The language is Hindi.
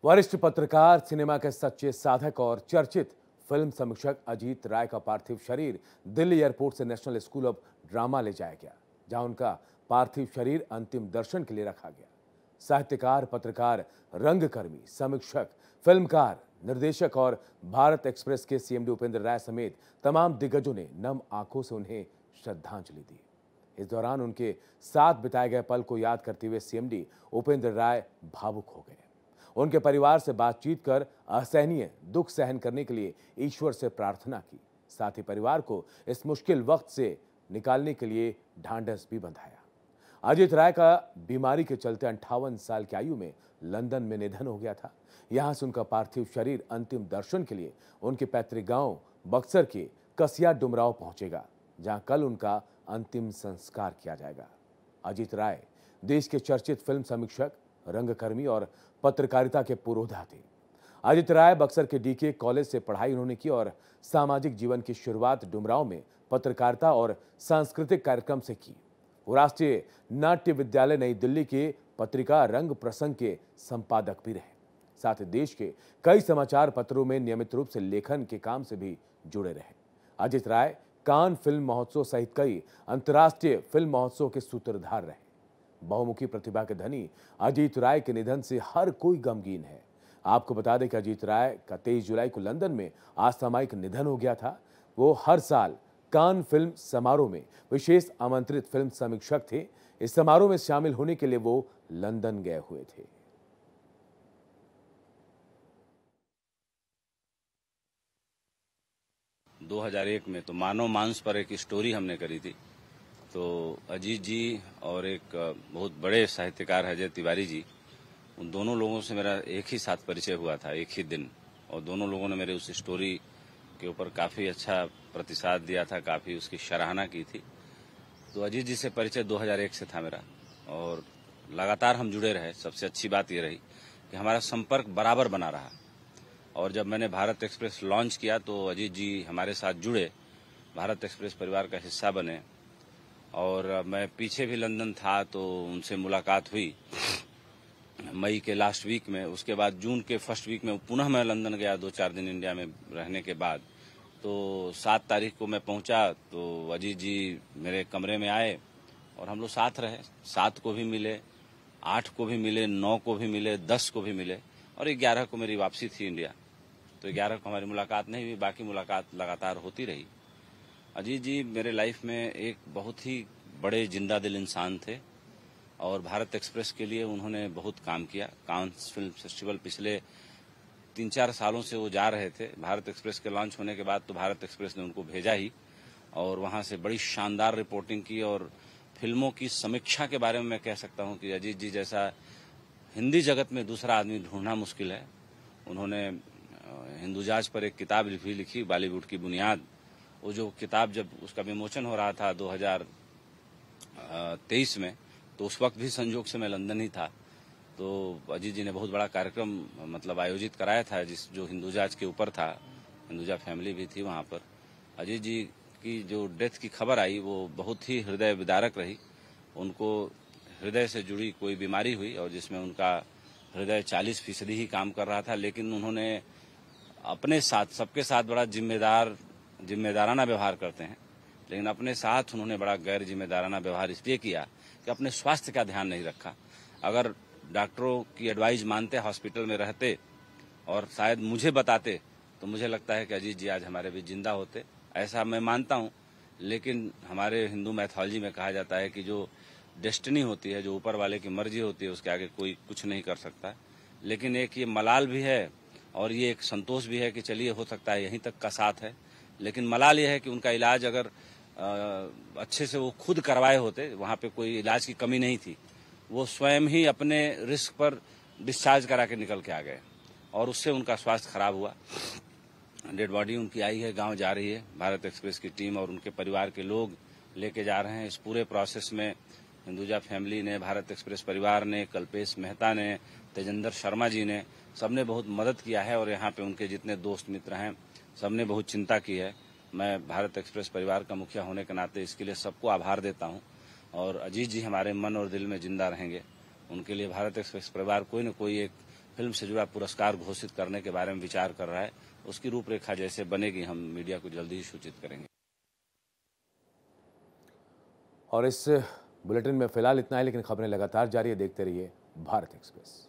वरिष्ठ पत्रकार, सिनेमा के सच्चे साधक और चर्चित फिल्म समीक्षक अजीत राय का पार्थिव शरीर दिल्ली एयरपोर्ट से नेशनल स्कूल ऑफ ड्रामा ले जाया गया, जहां उनका पार्थिव शरीर अंतिम दर्शन के लिए रखा गया। साहित्यकार, पत्रकार, रंगकर्मी, समीक्षक, फिल्मकार, निर्देशक और भारत एक्सप्रेस के सीएमडी उपेंद्र राय समेत तमाम दिग्गजों ने नम आंखों से उन्हें श्रद्धांजलि दी। इस दौरान उनके साथ बिताए गए पल को याद करते हुए सीएमडी उपेंद्र राय भावुक हो गए। उनके परिवार से बातचीत कर असहनीय दुख सहन करने के लिए ईश्वर से प्रार्थना की। साथ ही परिवार को इस मुश्किल वक्त से निकालने के लिए ढांढस भी बंधाया। अजीत राय का बीमारी के चलते 58 साल की आयु में लंदन में निधन हो गया था। यहां से उनका पार्थिव शरीर अंतिम दर्शन के लिए उनके पैतृक गांव बक्सर के कसिया डुमराव पहुंचेगा, जहां कल उनका अंतिम संस्कार किया जाएगा। अजीत राय देश के चर्चित फिल्म समीक्षक, रंगकर्मी और पत्रकारिता के पुरोधा थे। अजीत राय बक्सर के डीके कॉलेज से पढ़ाई उन्होंने की और सामाजिक जीवन की शुरुआत डुमराव में पत्रकारिता और सांस्कृतिक कार्यक्रम से की। वो राष्ट्रीय नाट्य विद्यालय नई दिल्ली के पत्रिका रंग प्रसंग के संपादक भी रहे। साथ ही देश के कई समाचार पत्रों में नियमित रूप से लेखन के काम से भी जुड़े रहे। अजीत राय कान फिल्म महोत्सव सहित कई अंतर्राष्ट्रीय फिल्म महोत्सव के सूत्रधार रहे। बहुमुखी प्रतिभा के धनी अजीत राय के निधन से हर कोई गमगीन है। आपको बता दें कि अजीत राय का 23 जुलाई को लंदन में असामयिक निधन हो गया था। वो हर साल कान फिल्म समारोह में विशेष आमंत्रित फिल्म समीक्षक थे। इस समारोह में शामिल होने के लिए वो लंदन गए हुए थे। 2001 में तो मानव मांस पर एक स्टोरी हमने करी थी। तो अजीत जी और एक बहुत बड़े साहित्यकार अजय तिवारी जी, उन दोनों लोगों से मेरा एक ही साथ परिचय हुआ था, एक ही दिन। और दोनों लोगों ने मेरे उस स्टोरी के ऊपर काफ़ी अच्छा प्रतिसाद दिया था, काफ़ी उसकी सराहना की थी। तो अजीत जी से परिचय 2001 से था मेरा, और लगातार हम जुड़े रहे। सबसे अच्छी बात ये रही कि हमारा संपर्क बराबर बना रहा। और जब मैंने भारत एक्सप्रेस लॉन्च किया तो अजीत जी हमारे साथ जुड़े, भारत एक्सप्रेस परिवार का हिस्सा बने। और मैं पीछे भी लंदन था तो उनसे मुलाकात हुई मई के लास्ट वीक में। उसके बाद जून के फर्स्ट वीक में पुनः मैं लंदन गया 2-4 दिन इंडिया में रहने के बाद। तो 7 तारीख को मैं पहुंचा तो अजीत जी मेरे कमरे में आए और हम लोग साथ रहे। 7 को भी मिले, 8 को भी मिले, 9 को भी मिले, 10 को भी मिले, और 11 को मेरी वापसी थी इंडिया। तो 11 को हमारी मुलाकात नहीं हुई, बाकी मुलाकात लगातार होती रही। अजीत जी मेरे लाइफ में एक बहुत ही बड़े जिंदा दिल इंसान थे और भारत एक्सप्रेस के लिए उन्होंने बहुत काम किया। कांस फिल्म फेस्टिवल पिछले 3-4 सालों से वो जा रहे थे। भारत एक्सप्रेस के लॉन्च होने के बाद तो भारत एक्सप्रेस ने उनको भेजा ही, और वहां से बड़ी शानदार रिपोर्टिंग की। और फिल्मों की समीक्षा के बारे में मैं कह सकता हूं कि अजीत जी जैसा हिंदी जगत में दूसरा आदमी ढूंढना मुश्किल है। उन्होंने हिंदुजाज पर एक किताब भी लिखी, बॉलीवुड की बुनियाद। वो जो किताब जब उसका विमोचन हो रहा था 2023 में, तो उस वक्त भी संयोग से मैं लंदन ही था। तो अजीत जी ने बहुत बड़ा कार्यक्रम आयोजित कराया था, जो हिंदुजाज के ऊपर था। हिंदुजा फैमिली भी थी वहाँ पर। अजीत जी की जो डेथ की खबर आई वो बहुत ही हृदय विदारक रही। उनको हृदय से जुड़ी कोई बीमारी हुई और जिसमें उनका हृदय 40% ही काम कर रहा था, लेकिन उन्होंने अपने साथ, सबके साथ बड़ा जिम्मेदाराना व्यवहार करते हैं, लेकिन अपने साथ उन्होंने बड़ा गैर जिम्मेदाराना व्यवहार इसलिए किया कि अपने स्वास्थ्य का ध्यान नहीं रखा। अगर डॉक्टरों की एडवाइस मानते, हॉस्पिटल में रहते और शायद मुझे बताते, तो मुझे लगता है कि अजीत जी आज हमारे बीच जिंदा होते। ऐसा मैं मानता हूं। लेकिन हमारे हिंदू मैथोलॉजी में कहा जाता है कि जो डेस्टिनी होती है, जो ऊपर वाले की मर्जी होती है, उसके आगे कोई कुछ नहीं कर सकता। लेकिन एक ये मलाल भी है और ये एक संतोष भी है कि चलिए हो सकता है यहीं तक का साथ है। लेकिन मलाल ये है कि उनका इलाज अगर अच्छे से वो खुद करवाए होते, वहाँ पे कोई इलाज की कमी नहीं थी, वो स्वयं ही अपने रिस्क पर डिस्चार्ज करा के निकल के आ गए और उससे उनका स्वास्थ्य खराब हुआ। डेड बॉडी उनकी आई है, गांव जा रही है। भारत एक्सप्रेस की टीम और उनके परिवार के लोग लेके जा रहे हैं। इस पूरे प्रोसेस में हिंदुजा फैमिली ने, भारत एक्सप्रेस परिवार ने, कल्पेश मेहता ने, तेजेंद्र शर्मा जी ने, सबने बहुत मदद किया है। और यहाँ पे उनके जितने दोस्त मित्र हैं, सबने बहुत चिंता की है। मैं भारत एक्सप्रेस परिवार का मुखिया होने के नाते इसके लिए सबको आभार देता हूँ। और अजीत जी हमारे मन और दिल में जिंदा रहेंगे। उनके लिए भारत एक्सप्रेस परिवार कोई न कोई एक फिल्म से जुड़ा पुरस्कार घोषित करने के बारे में विचार कर रहा है। उसकी रूपरेखा जैसे बनेगी हम मीडिया को जल्दी ही सूचित करेंगे। और इस बुलेटिन में फिलहाल इतना है, लेकिन खबरें लगातार जारी है। देखते रहिए भारत एक्सप्रेस।